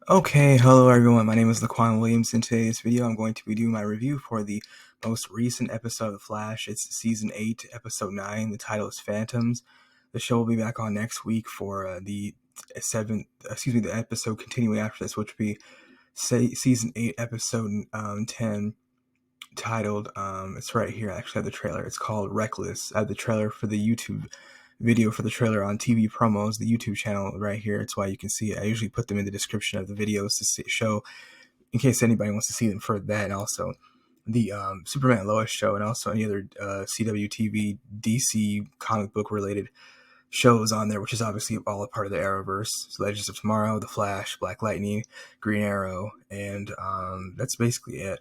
Okay, hello everyone. My name is Laquan Williams. In today's video, I'm going to be doing my review for the most recent episode of The Flash. It's season 8, episode 9. The title is Phantoms. The show will be back on next week for the the episode continuing after this, which will be season 8, episode 10, titled, it's right here. I actually have the trailer. It's called Reckless. I have the trailer for the YouTube video for the trailer on TV promos, the YouTube channel right here. It's why you can see it. I usually put them in the description of the videos to show in case anybody wants to see them for that. And also the Superman and Lois show, and also any other CWTV DC comic book related shows on there, which is obviously all a part of the Arrowverse. So Legends of Tomorrow, The Flash, Black Lightning, Green Arrow, and that's basically it.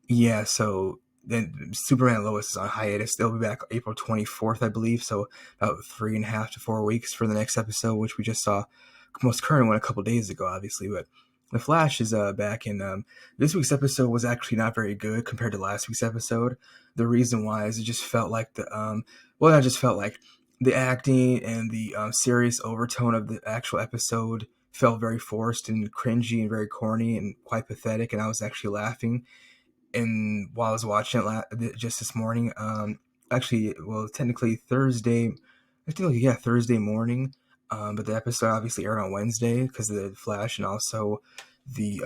Yeah, so then Superman and Lois is on hiatus. They'll be back April 24th, I believe. So about 3.5 to 4 weeks for the next episode, which we just saw most current one a couple days ago, obviously. But the Flash is back, and this week's episode was actually not very good compared to last week's episode. The reason why is it just felt like I just felt like the acting and the serious overtone of the actual episode felt very forced and cringy and very corny and quite pathetic, and I was actually laughing and while I was watching it just this morning, actually, well, technically Thursday, Thursday morning, but the episode obviously aired on Wednesday because of the Flash, and also the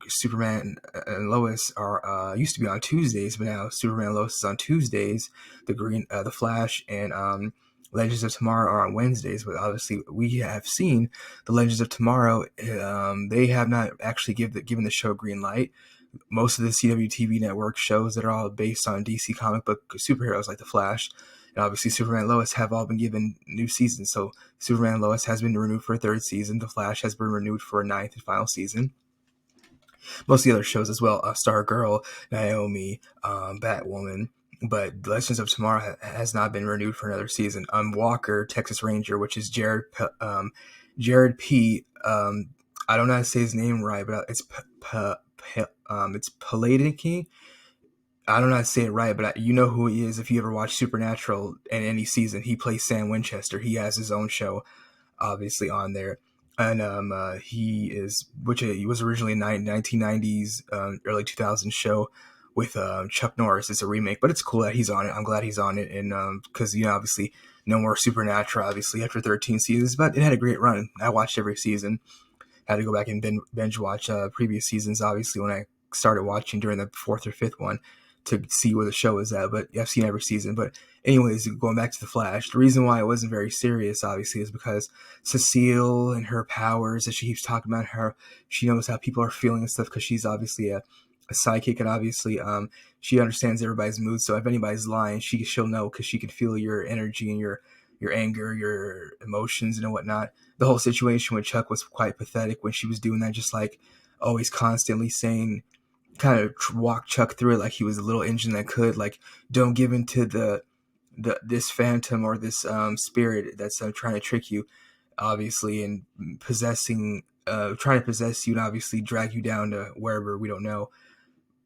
Superman and Lois are used to be on Tuesdays, but now Superman and Lois is on Tuesdays. The Flash and Legends of Tomorrow are on Wednesdays, but obviously we have seen the Legends of Tomorrow. They have not actually given the show green light. Most of the CWTV network shows that are all based on DC comic book superheroes like the Flash and obviously Superman and Lois have all been given new seasons. So Superman and Lois has been renewed for a third season. The Flash has been renewed for a ninth and final season. Most of the other shows as well, Stargirl, Naomi, Batwoman. But Legends of Tomorrow has not been renewed for another season. Walker, Texas Ranger, which is Jared P. I don't know how to say his name right, but it's Palatinki. I don't know how to say it right, but you know who he is if you ever watch Supernatural in any season. He plays Sam Winchester. He has his own show, obviously, on there. And he was originally a 1990s, early 2000s show with Chuck Norris. It's a remake, but it's cool that he's on it. I'm glad he's on it, and because obviously no more Supernatural, obviously after 13 seasons, but it had a great run. I watched every season. Had to go back and binge watch previous seasons, obviously, when I started watching during the fourth or fifth one to see where the show is at. But I've seen every season. But anyways, going back to the Flash, the reason why it wasn't very serious, obviously, is because Cecile and her powers that she keeps talking about, she knows how people are feeling and stuff because she's obviously a psychic, and obviously she understands everybody's mood. So if anybody's lying, she'll know because she can feel your energy and your anger, your emotions, and whatnot. The whole situation with Chuck was quite pathetic when she was doing that, just like always constantly saying, kind of walk Chuck through it like he was a little engine that could, like, don't give in to this phantom or this spirit that's trying to trick you, obviously, and trying to possess you and obviously drag you down to wherever we don't know.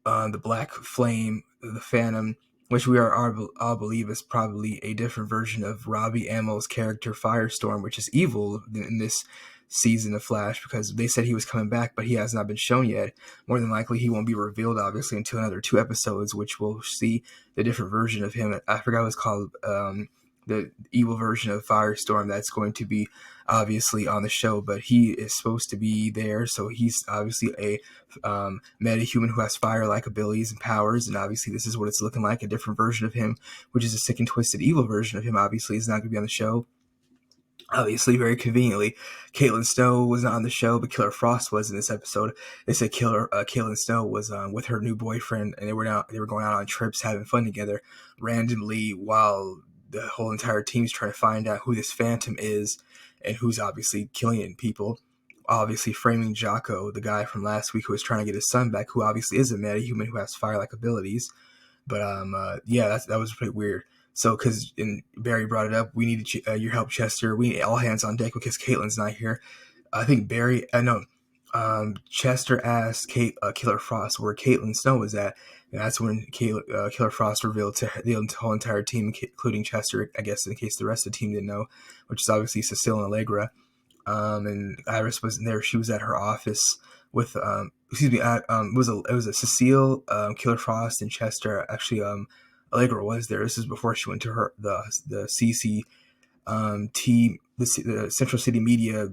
The Black Flame, the Phantom, which we all believe is probably a different version of Robbie Amell's character Firestorm, which is evil in this season of Flash, because they said he was coming back, but he has not been shown yet. More than likely, he won't be revealed, obviously, until another 2 episodes, which we'll see the different version of him. I forgot what it's called. The evil version of Firestorm that's going to be obviously on the show, but he is supposed to be there, so he's obviously a metahuman who has fire-like abilities and powers, and obviously this is what it's looking like, a different version of him, which is a sick and twisted evil version of him, obviously, is not going to be on the show. Obviously, very conveniently, Caitlin Snow was not on the show, but Killer Frost was in this episode. They said Caitlin Snow was with her new boyfriend, and they were going out on trips, having fun together, randomly, while the whole entire team's trying to find out who this Phantom is and who's obviously killing people. Obviously, framing Jocko, the guy from last week who was trying to get his son back, who obviously is a metahuman who has fire-like abilities. But yeah, that was pretty weird. So, because Barry brought it up, we needed your help, Chester. We need all hands on deck because Caitlin's not here. I think Chester asked Killer Frost where Caitlin Snow was at, and that's when Killer Frost revealed to the whole entire team, including Chester, I guess, in case the rest of the team didn't know, which is obviously Cecile and Allegra. And Iris wasn't there. She was at her office with it was a Cecile, Killer Frost, and Chester. Actually, Allegra was there. This is before she went to the CC the Central City Media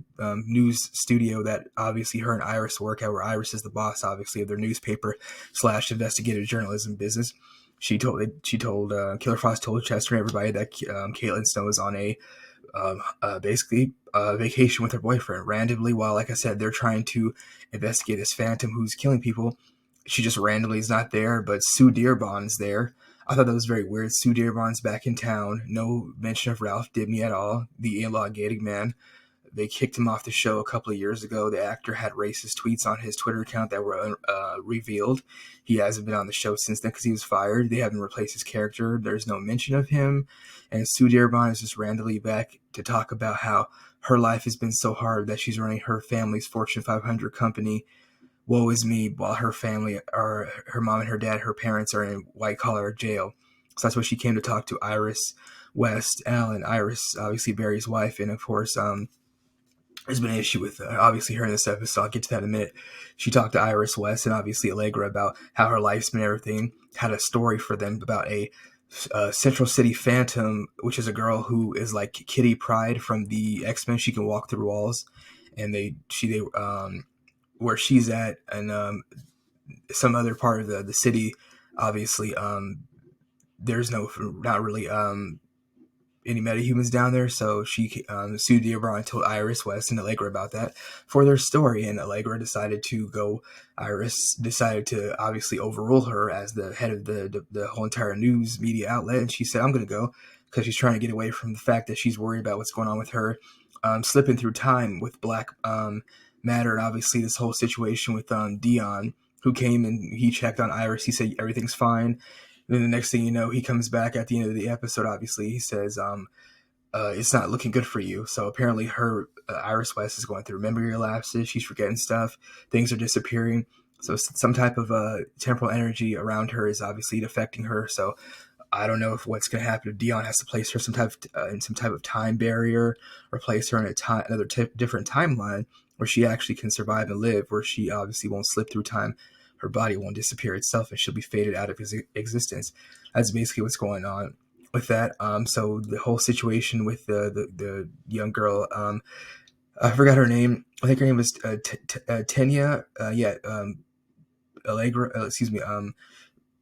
news studio that obviously her and Iris work at, where Iris is the boss, obviously, of their newspaper / investigative journalism business. She told Killer Frost told Chester and everybody that Caitlin Snow is on a basically vacation with her boyfriend randomly, while, like I said, they're trying to investigate this phantom who's killing people. She just randomly is not there, but Sue Dearborn's there. I thought that was very weird. Sue Dearborn's back in town. No mention of Ralph Dibny at all, the elongated man. They kicked him off the show a couple of years ago. The actor had racist tweets on his Twitter account that were revealed. He hasn't been on the show since then because he was fired. They haven't replaced his character. There's no mention of him. And Sue Dearborn is just randomly back to talk about how her life has been so hard that she's running her family's Fortune 500 company. Woe is me, while her family, or her mom and her dad, her parents, are in white-collar jail. So that's what she came to talk to Iris West, Alan, Iris, obviously Barry's wife, and of course, there's been an issue with obviously her in this episode. I'll get to that in a minute. She talked to Iris West and obviously Allegra about how her life's been, everything. Had a story for them about a Central City Phantom, which is a girl who is like Kitty Pryde from the X-Men. She can walk through walls, and they where she's at, and some other part of the city, obviously, there's not really any metahumans down there, so Sue Dearborn told Iris West and Allegra about that for their story, and Allegra decided to go. Iris decided to obviously overrule her as the head of the whole entire news media outlet, and she said, I'm going to go, because she's trying to get away from the fact that she's worried about what's going on with her slipping through time with Black Matter, and obviously this whole situation with Dion, who came and he checked on Iris. He said everything's fine. Then the next thing you know, he comes back at the end of the episode. Obviously, he says, "It's not looking good for you." So apparently, her Iris West is going through memory lapses. She's forgetting stuff. Things are disappearing. So some type of temporal energy around her is obviously affecting her. So I don't know if what's going to happen if Dion has to place her in some type of time barrier, or place her in another different timeline where she actually can survive and live, where she obviously won't slip through time. Her body won't disappear itself, and she'll be faded out of his existence. That's basically what's going on with that. So the whole situation with the young girl, I forgot her name. I think her name was Tenya. Allegra. Excuse me.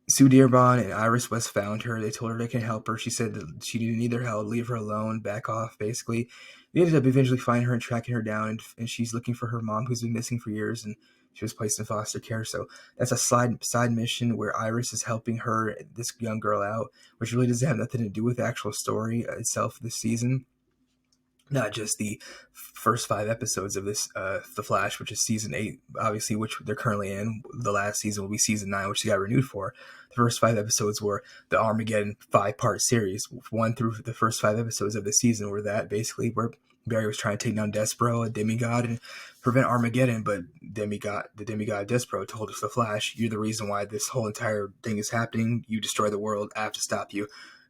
Sue Dearborn and Iris West found her. They told her they can help her. She said that she didn't need their help. Leave her alone. Back off, basically. They ended up eventually finding her and tracking her down, and she's looking for her mom, who's been missing for years, and she was placed in foster care. So that's a side mission where Iris is helping this young girl out, which really doesn't have nothing to do with the actual story itself this season. Not just the first 5 episodes of this, The Flash, which is season 8, obviously, which they're currently in. The last season will be season 9, which they got renewed for. The first 5 episodes were the Armageddon 5-part series. 1 through the first 5 episodes of the season were that, basically, where Barry was trying to take down Despero, a demigod, and prevent Armageddon, but the demigod Despero told us, The Flash, you're the reason why this whole entire thing is happening. You destroy the world. I have to stop you.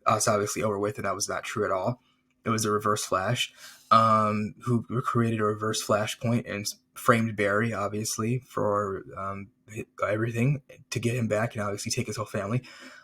It's obviously over with, and that was not true at all. It was a Reverse Flash, who created a Reverse Flashpoint and framed Barry, obviously, for everything, to get him back and obviously take his whole family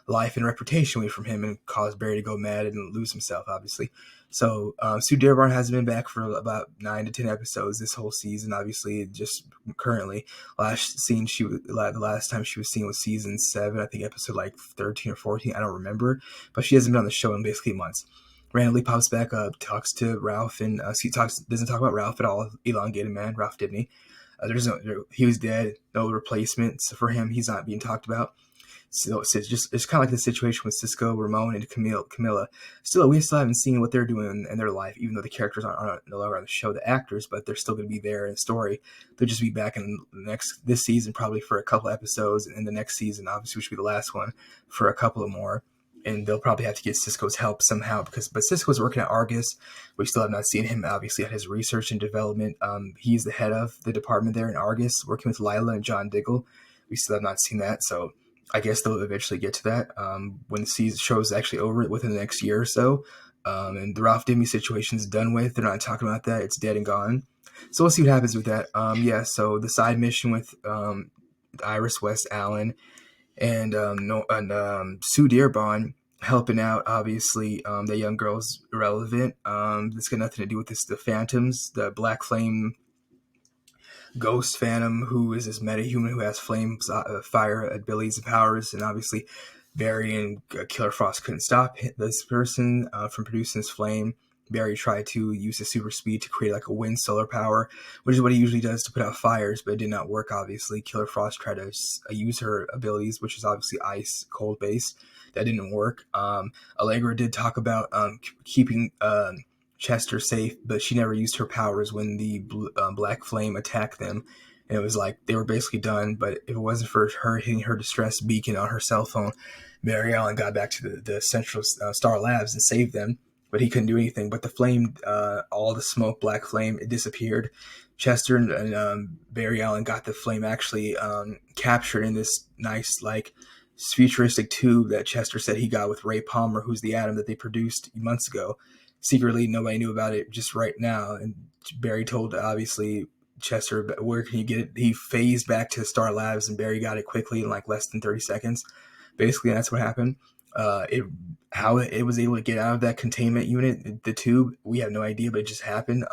life and reputation away from him, and cause Barry to go mad and lose himself, obviously. So Sue Dearborn hasn't been back for about 9 to 10 episodes this whole season, obviously, just currently. The last time she was seen was season 7, I think episode like 13 or 14, I don't remember, but she hasn't been on the show in basically months. Randomly pops back up, talks to Ralph, and doesn't talk about Ralph at all. Elongated man, Ralph Dibny. He was dead. No replacements for him. He's not being talked about. So it's kind of like the situation with Cisco, Ramon, and Camilla. We still haven't seen what they're doing in their life, even though the characters aren't no longer on the show, the actors, but they're still going to be there in the story. They'll just be back in this season, probably for a couple episodes, and the next season, obviously, which will be the last one, for a couple of more. And they'll probably have to get Cisco's help somehow, but Cisco's working at Argus. We still have not seen him, obviously, at his research and development. He's the head of the department there in Argus, working with Lila and John Diggle. We still have not seen that, so I guess they'll eventually get to that when the season show is actually over within the next year or so. And the Ralph Dibny situation is done with. They're not talking about that. It's dead and gone. So we'll see what happens with that. Yeah, so the side mission with Iris West Allen and Sue Dearborn helping out. Obviously, the young girl's irrelevant. This got nothing to do with this. The Phantoms, the Black Flame Ghost Phantom, who is this metahuman who has flames, fire abilities and powers, and obviously Barry and Killer Frost couldn't stop this person from producing this flame. Barry tried to use his super speed to create like a wind solar power, which is what he usually does to put out fires, but it did not work, obviously. Killer Frost tried to use her abilities, which is obviously ice, cold based. That didn't work. Allegra did talk about keeping Chester safe, but she never used her powers when the Black Flame attacked them. And it was like they were basically done, but if it wasn't for her hitting her distress beacon on her cell phone, Barry Allen got back to the Central Star Labs and saved them, but he couldn't do anything. But the flame, all the smoke, Black Flame, it disappeared. Chester and Barry Allen got the flame actually captured in this nice, like, futuristic tube that Chester said he got with Ray Palmer, who's the atom that they produced months ago. Secretly, nobody knew about it just right now. And Barry told, obviously, Chester, where can you get it? He phased back to Star Labs, and Barry got it quickly in like less than 30 seconds. Basically, that's what happened. How it was able to get out of that containment unit, the tube, we have no idea, but it just happened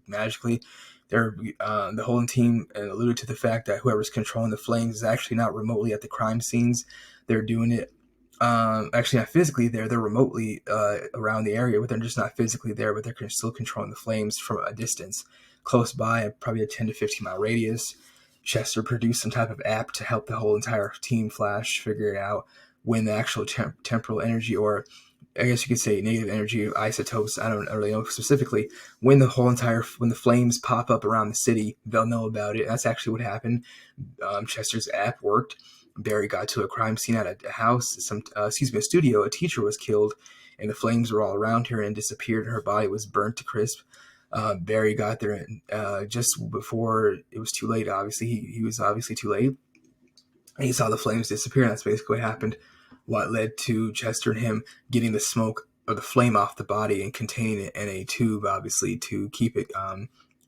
magically. The whole team alluded to the fact that whoever's controlling the flames is actually not remotely at the crime scenes. They're doing it actually not physically there. They're remotely around the area, but they're just not physically there, but they're still controlling the flames from a distance close by, probably a 10 to 15 mile radius. Chester produced some type of app to help the whole entire team Flash figure out when the actual temporal energy, or I guess you could say negative energy isotopes, I don't really know specifically, when the flames pop up around the city, they'll know about it. That's actually what happened. Chester's app worked. Barry got to a crime scene at a house, a studio. A teacher was killed, and the flames were all around her and disappeared. Her body was burnt to crisp. Barry got there just before it was too late. Obviously, he was obviously too late. And he saw the flames disappear, and that's basically what happened. What led to Chester and him getting the smoke or the flame off the body and containing it in a tube, obviously, to keep it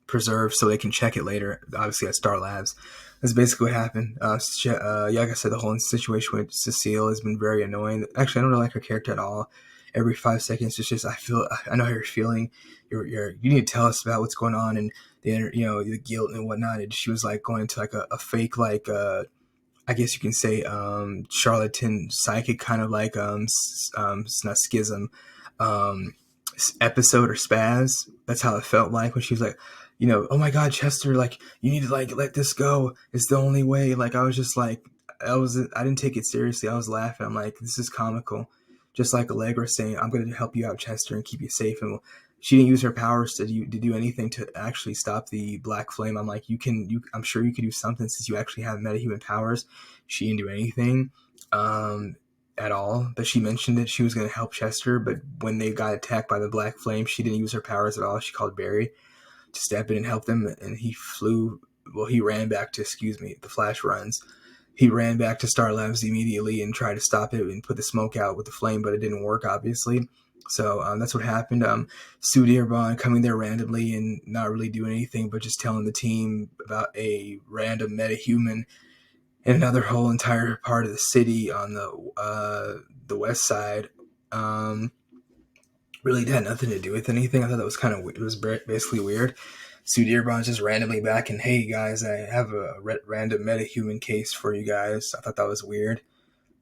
preserved so they can check it later, obviously, at Star Labs. That's basically what happened. Like I said, the whole situation with Cecile has been very annoying. Actually, I don't really like her character at all. Every 5 seconds, it's just I know how you're feeling. You need to tell us about what's going on and the guilt and whatnot. And she was like going into like a fake I guess you can say charlatan psychic kind of like not schism episode or spaz. That's how it felt like when she was like, oh my God, Chester, like you need to like let this go. It's the only way. Like I was just like, I didn't take it seriously. I was laughing. I'm like, this is comical. Just like Allegra saying, I'm going to help you out, Chester, and keep you safe. And she didn't use her powers to do anything to actually stop the Black Flame. I'm like, I'm sure you could do something since you actually have metahuman powers. She didn't do anything at all. But she mentioned that she was going to help Chester. But when they got attacked by the Black Flame, she didn't use her powers at all. She called Barry to step in and help them. And he ran back to, the Flash runs. He ran back to Star Labs immediately and tried to stop it and put the smoke out with the flame, but it didn't work, obviously. So that's what happened. Sue Dearborn coming there randomly and not really doing anything, but just telling the team about a random metahuman in another whole entire part of the city on the west side. Really had nothing to do with anything. I thought that was kind of weird. It was basically weird. Sue Dearborn's just randomly back and, hey guys, I have a random metahuman case for you guys. I thought that was weird.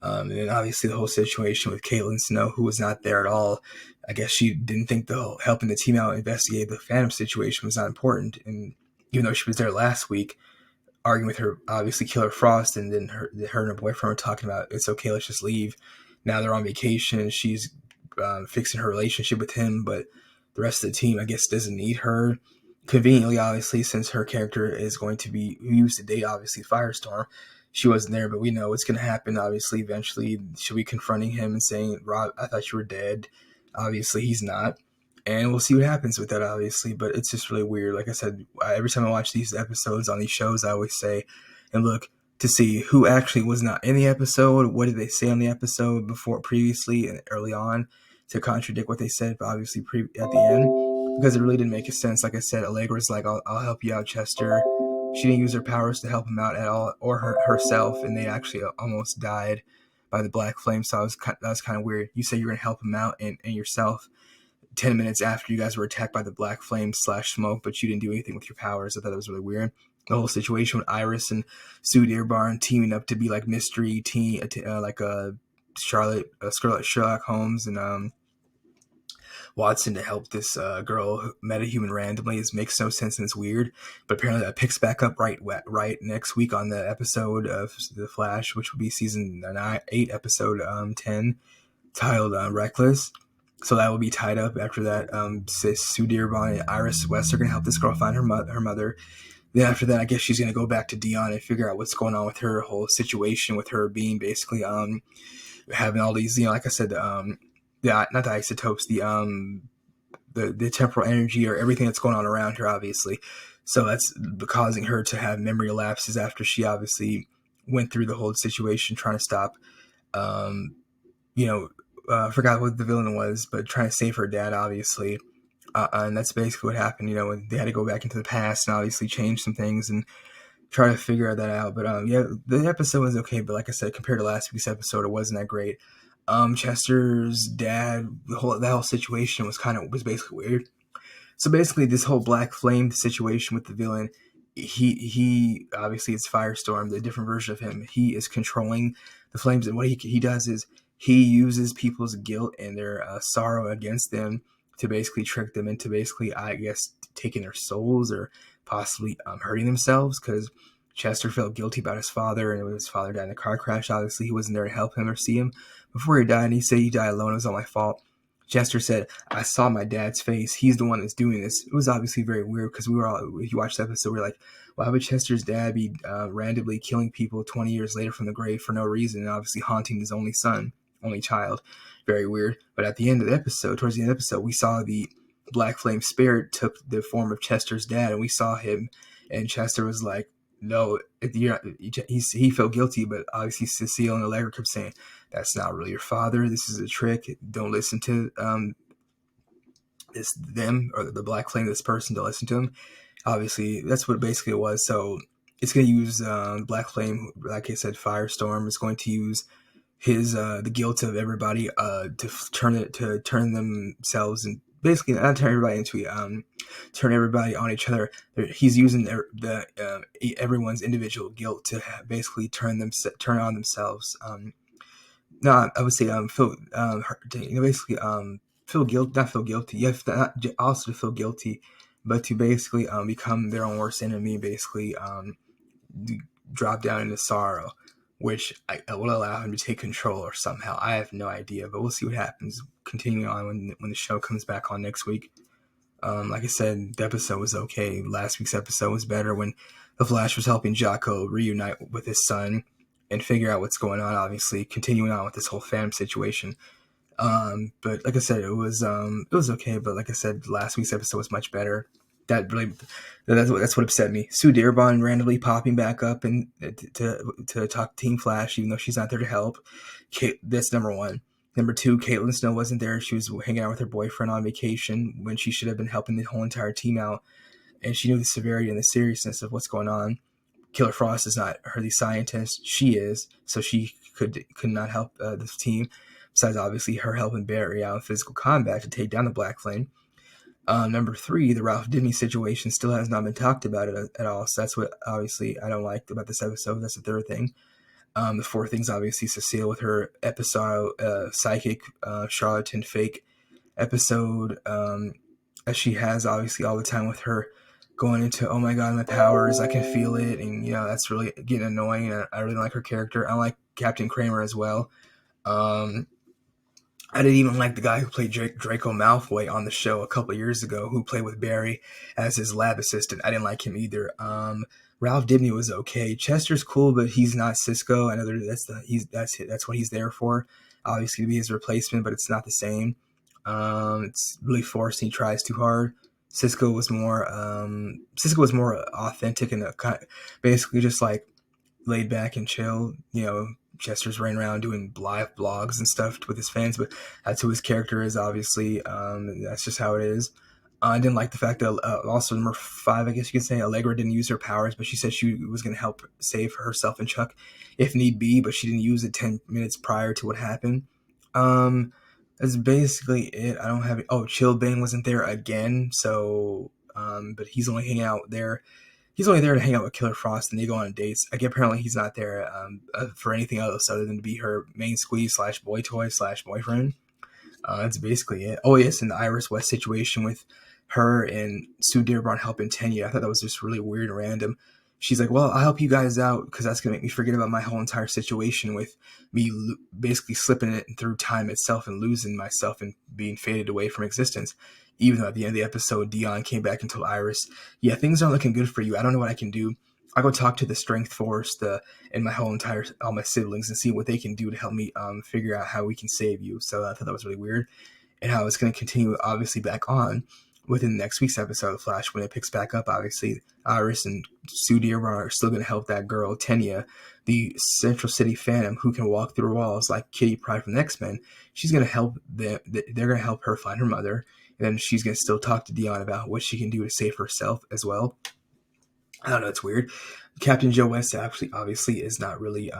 And then obviously the whole situation with Caitlin Snow, who was not there at all. I guess she didn't think helping the team out investigate the Phantom situation was not important. And even though she was there last week, arguing with her, obviously Killer Frost, and then her and her boyfriend were talking about, it's okay, let's just leave. Now they're on vacation and she's fixing her relationship with him, but the rest of the team, I guess, doesn't need her. Conveniently, obviously, since her character is going to be used to date, obviously, Firestorm. She wasn't there, but we know what's going to happen, obviously. Eventually, she'll be confronting him and saying, Rob, I thought you were dead. Obviously, he's not. And we'll see what happens with that, obviously. But it's just really weird. Like I said, every time I watch these episodes on these shows, I always say and look to see who actually was not in the episode. What did they say on the episode previously and early on? to contradict what they said, but obviously at the end, because it really didn't make sense. Like I said, Allegra's like, I'll help you out, Chester. She didn't use her powers to help him out at all, or herself, and they actually almost died by the black flame. So that was kind of weird. You say you're gonna help him out and yourself 10 minutes after you guys were attacked by the black flame / smoke, but you didn't do anything with your powers. I thought that was really weird. The whole situation with Iris and Sue Dearborn teaming up to be like mystery team, like Scarlet Sherlock Holmes and Watson to help this girl metahuman randomly makes no sense and it's weird. But apparently that picks back up right next week on the episode of The Flash, which will be season 8, episode 10, titled Reckless. So that will be tied up after that. Sue Dearborn and Iris West are going to help this girl find her mother. Then after that, I guess she's going to go back to Dion and figure out what's going on with her whole situation, with her being basically having all these, like I said, not the isotopes, the temporal energy or everything that's going on around her, obviously. So that's causing her to have memory lapses after she obviously went through the whole situation trying to stop, I forgot what the villain was, but trying to save her dad, obviously. And that's basically what happened, when they had to go back into the past and obviously change some things and try to figure that out. But the episode was okay, but like I said, compared to last week's episode, it wasn't that great. Chester's dad, that whole situation was basically weird. So basically, this whole black flame situation with the villain, he obviously it's Firestorm, the different version of him. He is controlling the flames, and what he does is he uses people's guilt and their sorrow against them to basically trick them into basically, I guess, taking their souls or possibly hurting themselves, because Chester felt guilty about his father, and when his father died in a car crash, obviously he wasn't there to help him or see him before he died. And he said he died alone. It was all my fault. Chester said, I saw my dad's face. He's the one that's doing this. It was obviously very weird because we were all, if you watch the episode, we are like, why would Chester's dad be randomly killing people 20 years later from the grave for no reason, and obviously haunting his only child? Very weird. But at the end of the episode, towards the end of the episode, we saw the black flame spirit took the form of Chester's dad, and we saw him, and Chester was like, no, he felt guilty, but obviously Cecile and Allegra kept saying, that's not really your father. This is a trick. Don't listen to them or the black flame, this person. Don't listen to him. Obviously, that's what basically it was. So it's going to use black flame, like I said, Firestorm is going to use his the guilt of everybody to turn themselves and basically not turn everybody into turn everybody on each other. He's using everyone's individual guilt to basically turn on themselves. No, I would say feel basically feel guilt, not feel guilty. You have to not also to feel guilty, but to basically become their own worst enemy. Basically, drop down into sorrow, which will allow him to take control or somehow. I have no idea, but we'll see what happens. Continuing on when the show comes back on next week. Like I said, the episode was okay. Last week's episode was better when the Flash was helping Jocko reunite with his son and figure out what's going on, obviously, continuing on with this whole Phantom situation. But like I said, it was okay, but like I said, last week's episode was much better. That's what upset me. Sue Dearborn randomly popping back up and to talk to Team Flash, even though she's not there to help. That's number one. Number two, Caitlin Snow wasn't there. She was hanging out with her boyfriend on vacation when she should have been helping the whole entire team out. And she knew the severity and the seriousness of what's going on. Killer Frost is not the scientist. She is, so she could not help this team. Besides, obviously, her helping Barry out in physical combat to take down the Black Flame. Number three, the Ralph Dibny situation still has not been talked about at all. So that's what, obviously, I don't like about this episode. That's the third thing. The fourth thing is obviously Cecile with her episode, psychic, charlatan, fake episode, as she has obviously all the time with her going into, oh my god, my powers, I can feel it, and that's really getting annoying. And I really like her character. I like Captain Kramer as well. I didn't even like the guy who played Draco Malfoy on the show a couple of years ago, who played with Barry as his lab assistant. I didn't like him either. Ralph Dibny was okay. Chester's cool, but he's not Cisco. I know that's what he's there for, obviously, to be his replacement, but it's not the same. It's really forced, and he tries too hard. Cisco was more authentic and basically just like laid back and chill, Chester's running around doing live blogs and stuff with his fans, but that's who his character is, obviously. That's just how it is. I didn't like the fact that also number 5, I guess you could say, Allegra didn't use her powers, but she said she was going to help save herself and Chuck if need be, but she didn't use it 10 minutes prior to what happened. That's basically it. I don't have it. Oh, Chillbane wasn't there again, so but he's only hanging out there. He's only there to hang out with Killer Frost, and they go on dates. Like, apparently he's not there for anything else other than to be her main squeeze slash boy toy slash boyfriend. That's basically it. Oh yes, and the Iris West situation with her and Sue Dearborn helping Tenya. I thought that was just really weird and random. She's like, well, I'll help you guys out because that's going to make me forget about my whole entire situation with me basically slipping it through time itself and losing myself and being faded away from existence. Even though at the end of the episode, Dion came back and told Iris, yeah, things aren't looking good for you. I don't know what I can do. I'll go talk to the Strength Force and my whole entire, all my siblings, and see what they can do to help me figure out how we can save you. So I thought that was really weird. And how it's going to continue, obviously, back on within next week's episode of Flash when it picks back up. Obviously, Iris and Sue Dearborn are still going to help that girl, Tenya, the Central City Phantom, who can walk through walls like Kitty Pryde from the X-Men. She's going to help them. They're going to help her find her mother. And then she's going to still talk to Dion about what she can do to save herself as well. I don't know, it's weird. Captain Joe West actually obviously is not really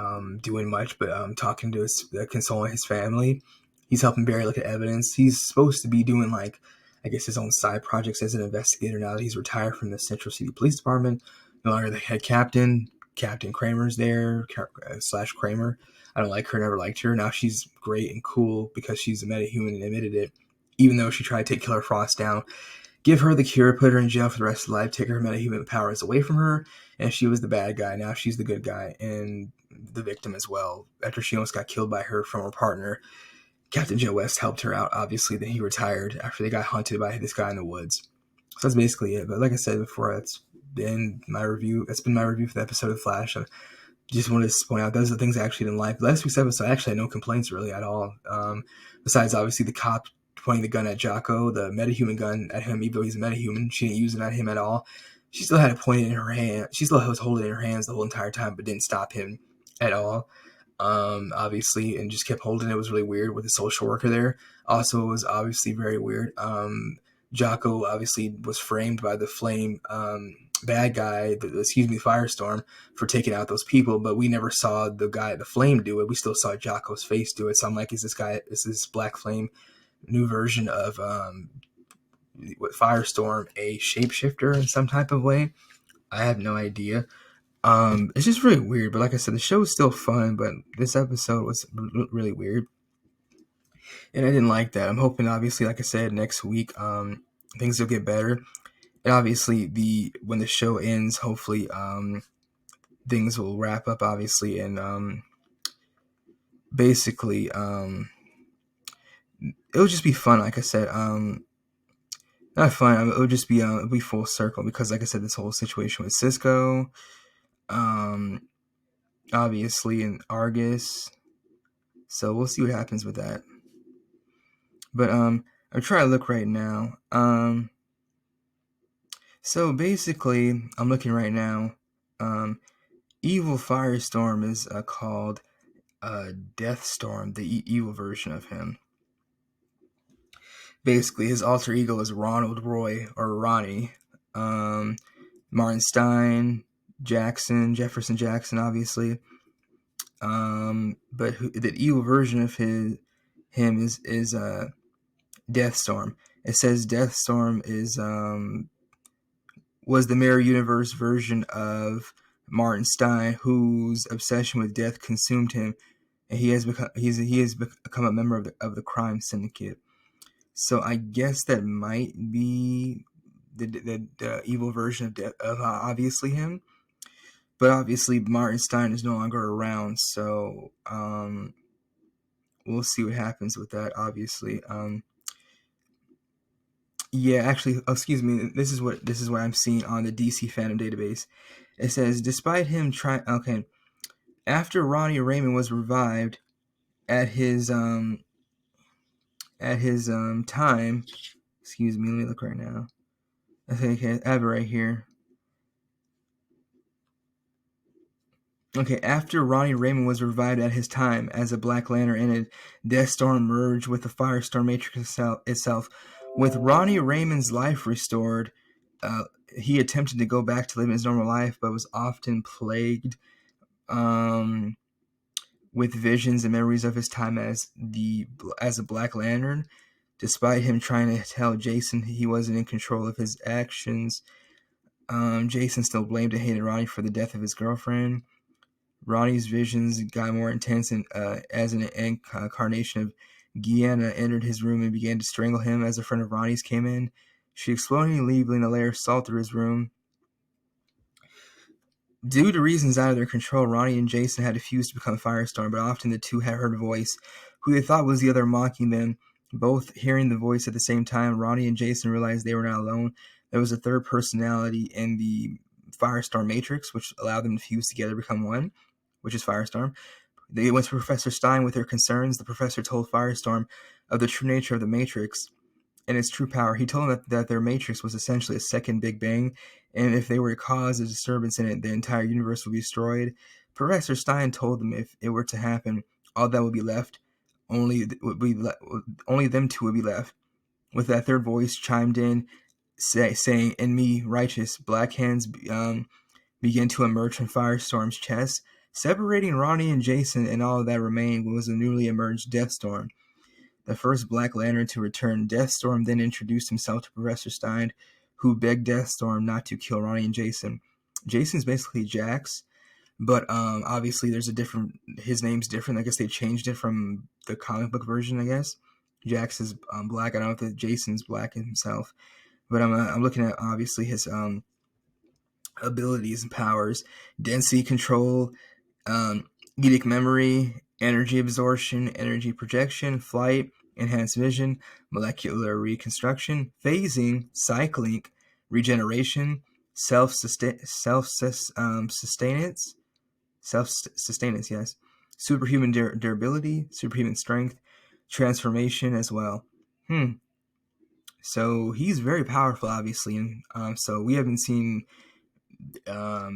doing much, but talking to consoling his family. He's helping Barry look at evidence. He's supposed to be doing, like, I guess, his own side projects as an investigator now that he's retired from the Central City Police Department. No longer the head captain. Captain Kramer's there, slash Kramer. I don't like her, never liked her. Now she's great and cool because she's a metahuman and admitted it, even though she tried to take Killer Frost down. Give her the cure, put her in jail for the rest of life, take her metahuman powers away from her, and she was the bad guy. Now she's the good guy and the victim as well. After she almost got killed by her former partner, Captain Joe West helped her out, obviously. Then he retired after they got hunted by this guy in the woods. So that's basically it. But like I said before, that's been my review. That's been my review for the episode of Flash. I just wanted to point out those are the things I actually didn't like. Last week's episode, I actually had no complaints really at all. Besides, obviously, the cop pointing the gun at Jocko, the metahuman gun at him, even though he's a metahuman. She didn't use it at him at all. She still had it pointed in her hand. She still was holding it in her hands the whole entire time, but didn't stop him at all. Obviously, and just kept holding it. It was really weird with the social worker there. Also, it was obviously very weird. Jocko obviously was framed by the Flame bad guy, Firestorm, for taking out those people, but we never saw the Flame do it. We still saw Jocko's face do it. So I'm like, is this Black Flame new version of Firestorm a shapeshifter in some type of way? I have no idea. It's just really weird, but like I said, the show is still fun, but this episode was really weird, and I didn't like that. I'm hoping, obviously, like I said, next week, things will get better, and obviously, when the show ends, hopefully, things will wrap up, obviously, and basically, it'll just be fun, like I said, not fun. It'll just be it'll be full circle because, like I said, this whole situation with Cisco, obviously, and Argus. So we'll see what happens with that. But I'm trying to look right now. So basically, I'm looking right now. Evil Firestorm is called Deathstorm, the evil version of him. Basically, his alter ego is Ronald Roy, or Ronnie. Martin Stein, Jefferson Jackson, obviously. But the evil version of him is Deathstorm. It says Deathstorm is was the Mirror Universe version of Martin Stein, whose obsession with death consumed him, and he has become a member of the crime syndicate. So I guess that might be the evil version of death of obviously him. But obviously Martin Stein is no longer around, so we'll see what happens with that, obviously. Yeah, actually, excuse me. This is what I'm seeing on the DC Fandom database. It says, despite him trying, after Ronnie Raymond was revived at his time. Excuse me. Let me look right now. Okay, I have it right here. Okay, after Ronnie Raymond was revived at his time as a Black Lantern ended, Deathstorm merged with the Firestorm Matrix itself. With Ronnie Raymond's life restored, uh, he attempted to go back to live his normal life, but was often plagued with visions and memories of his time as a Black Lantern. Despite him trying to tell Jason he wasn't in control of his actions, Jason still blamed and hated Ronnie for the death of his girlfriend. Ronnie's visions got more intense, and as an incarnation of Gianna entered his room and began to strangle him as a friend of Ronnie's came in. She exploded, leaving a layer of salt through his room. Due to reasons out of their control, Ronnie and Jason had to fuse to become Firestorm, but often the two had heard a voice, who they thought was the other mocking them. Both hearing the voice at the same time, Ronnie and Jason realized they were not alone. There was a third personality in the Firestorm Matrix, which allowed them to fuse together to become one, which is Firestorm. They went to Professor Stein with their concerns. The professor told Firestorm of the true nature of the Matrix and its true power. He told them that their Matrix was essentially a second Big Bang, and if they were to cause a disturbance in it, the entire universe would be destroyed. Professor Stein told them if it were to happen, all that would be left, only them two would be left. With that third voice chimed in, saying, "In me, righteous." Black hands began to emerge from Firestorm's chest. Separating Ronnie and Jason, and all that remained was a newly emerged Deathstorm, the first Black Lantern to return. Deathstorm then introduced himself to Professor Stein, who begged Deathstorm not to kill Ronnie and Jason. Jason's basically Jax, but obviously there's a different. His name's different. I guess they changed it from the comic book version. I guess Jax is black. I don't know if Jason's black himself, but I'm looking at obviously his abilities and powers: density control, eidetic memory, energy absorption, energy projection, flight, enhanced vision, molecular reconstruction, phasing, cycling, regeneration, self-sustenance, yes, superhuman durability, superhuman strength, transformation as well. So he's very powerful, obviously, and so we haven't seen I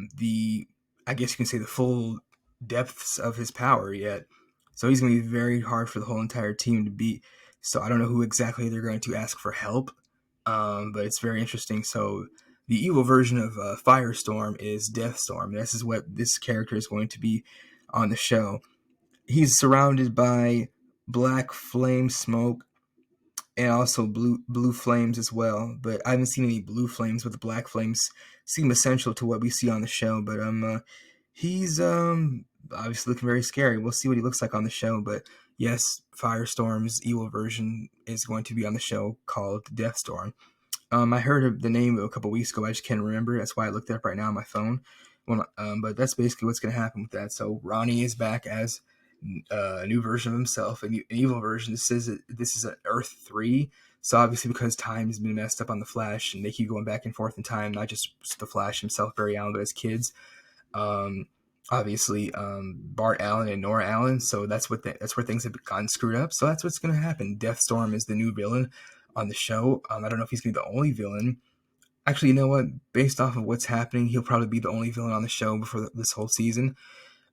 guess you can say the full depths of his power yet. So he's going to be very hard for the whole entire team to beat. So I don't know who exactly they're going to ask for help, but it's very interesting. So the evil version of Firestorm is Deathstorm. This is what this character is going to be on the show. He's surrounded by black flame smoke and also blue flames as well. But I haven't seen any blue flames, but the black flames seem essential to what we see on the show. But he's obviously looking very scary. We'll see what he looks like on the show. But yes, Firestorm's evil version is going to be on the show called Deathstorm. I heard of the name a couple weeks ago. I just can't remember. That's why I looked it up right now on my phone. But that's basically what's going to happen with that. So Ronnie is back as a new version of himself, an evil version. This is an Earth 3. So obviously because time has been messed up on the Flash, and they keep going back and forth in time, not just the Flash himself, Barry Allen, but his kids. Obviously, Bart Allen and Nora Allen. So that's where things have gotten screwed up. So that's what's going to happen. Deathstorm is the new villain on the show. I don't know if he's going to be the only villain. Actually, you know what? Based off of what's happening, he'll probably be the only villain on the show before this whole season.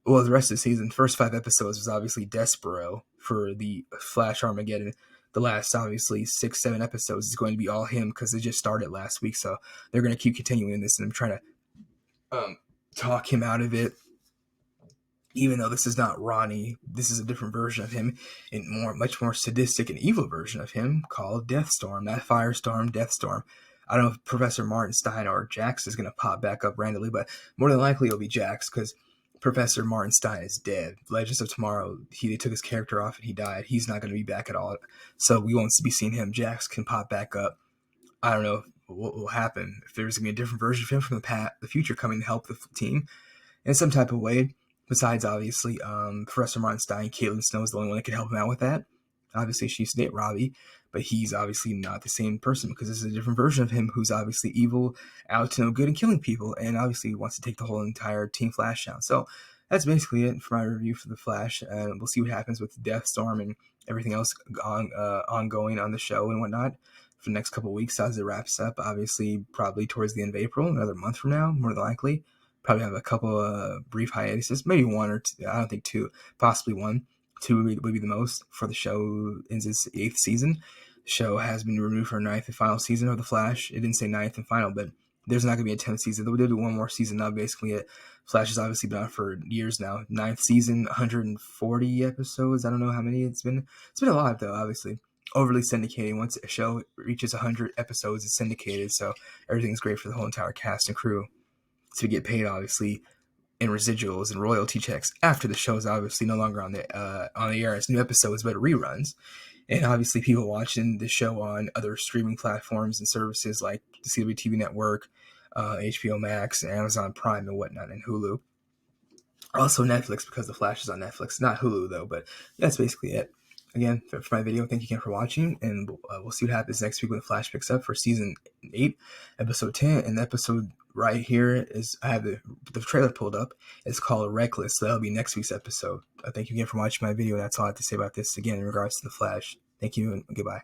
Well, the rest of the season, first 5 episodes was obviously Despero for the Flash Armageddon. The last, obviously, 6-7 episodes is going to be all him because it just started last week. So they're going to keep continuing this, and I'm trying to talk him out of it. Even though this is not Ronnie, this is a different version of him, and much more sadistic and evil version of him called Deathstorm. That Firestorm, Deathstorm. I don't know if Professor Martin Stein or Jax is going to pop back up randomly, but more than likely it'll be Jax because Professor Martin Stein is dead. Legends of Tomorrow, they took his character off and he died. He's not going to be back at all, so we won't be seeing him. Jax can pop back up. I don't know what will happen, if there's going to be a different version of him from the future coming to help the team in some type of way. Besides, obviously, Professor Martin Stein, Caitlin Snow is the only one that can help him out with that. Obviously, she used to date Robbie, but he's obviously not the same person because this is a different version of him who's obviously evil, out to no good, and killing people, and obviously wants to take the whole entire Team Flash down. So that's basically it for my review for the Flash. We'll see what happens with Deathstorm and everything else ongoing on the show and whatnot for the next couple of weeks as it wraps up. Obviously, probably towards the end of April, another month from now, more than likely. Probably have a couple brief hiatuses, maybe one or two. I don't think two, possibly one. Two would be the most for the show in its 8th season. The show has been renewed for a 9th and final season of The Flash. It didn't say 9th and final, but there's not going to be a 10th season. They'll do one more season now. Basically, Flash has obviously been on for years now. 9th season, 140 episodes. I don't know how many it's been. It's been a lot, though, obviously. Overly syndicated. Once a show reaches 100 episodes, it's syndicated, so everything's great for the whole entire cast and crew to get paid, obviously, in residuals and royalty checks after the show is obviously no longer on the air as new episodes, but reruns. And obviously, people watching the show on other streaming platforms and services like the CW TV Network, HBO Max, Amazon Prime, and whatnot, and Hulu. Also Netflix, because The Flash is on Netflix. Not Hulu, though, but that's basically it. Again, for my video, thank you again for watching, and we'll see what happens next week when The Flash picks up for Season 8, Episode 10, and the episode right here is, I have the trailer pulled up. It's called Reckless, so that'll be next week's episode. Thank you again for watching my video. That's all I have to say about this, again, in regards to The Flash. Thank you, and goodbye.